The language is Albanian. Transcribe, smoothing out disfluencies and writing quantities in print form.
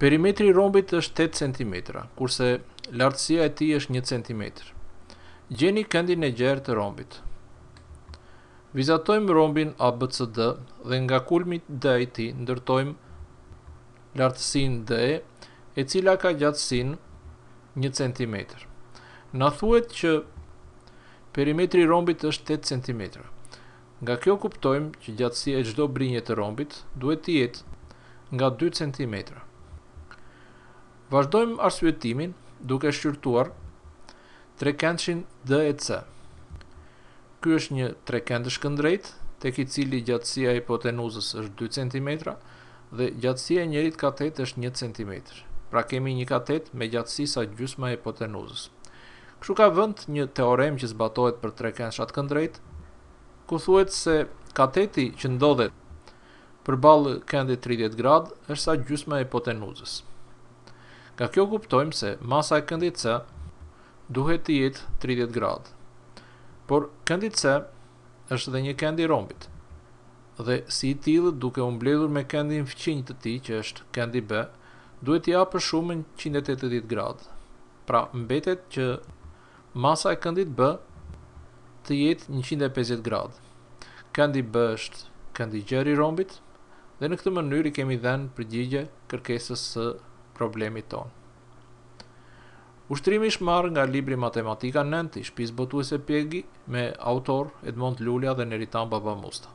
Perimetri i rombit është 8 cm, kurse lartësia e tij është 1 cm. Gjeni këndin e gjerë të rombit. Vizatojmë rombin ABCD dhe nga kulmi D i tij ndërtojmë lartësinë DE, e cila ka gjatësinë 1 cm. Na thuhet që perimetri i rombit është 8 cm. Nga kjo kuptojmë që gjatësia e çdo brinje të rombit duhet të jetë nga 2 cm. Vazhdojmë arsyetimin duke shqyrtuar trekëndshin DC. Ky është një trekënd shkëndrejt, tek i cili gjatësia e hipotenuzës është 2 cm dhe gjatësia e njëjtit katet është 1 cm. Pra kemi një katet me gjatësi sa gjysma e hipotenuzës. Kështu ka vënd një teorem që zbatohet për trekëndshat këndrejt, ku thuhet se kateti që ndodhet përballë këndit 30 gradë është sa gjysma e hipotenuzës. Nga kjo kuptojmë se masa e këndit C duhet të jetë 30 gradë. Por këndi C është dhe një kënd i rombit, dhe si i tillë duke u mbledhur me këndin fqinj të tij që është këndi B, duhet t'i japë shumën 180 gradë. Pra mbetet që masa e këndit B të jetë 150 gradë. Këndi B është këndi i gjerë i rombit dhe në këtë mënyrë i kemi dhënë përgjigje kërkesës së problemit tonë. Ushtrimi është marrë nga libri Matematika 9 i shtëpisë botuese Pjegi me autor Edmond Lulja dhe Neritan Babamusta.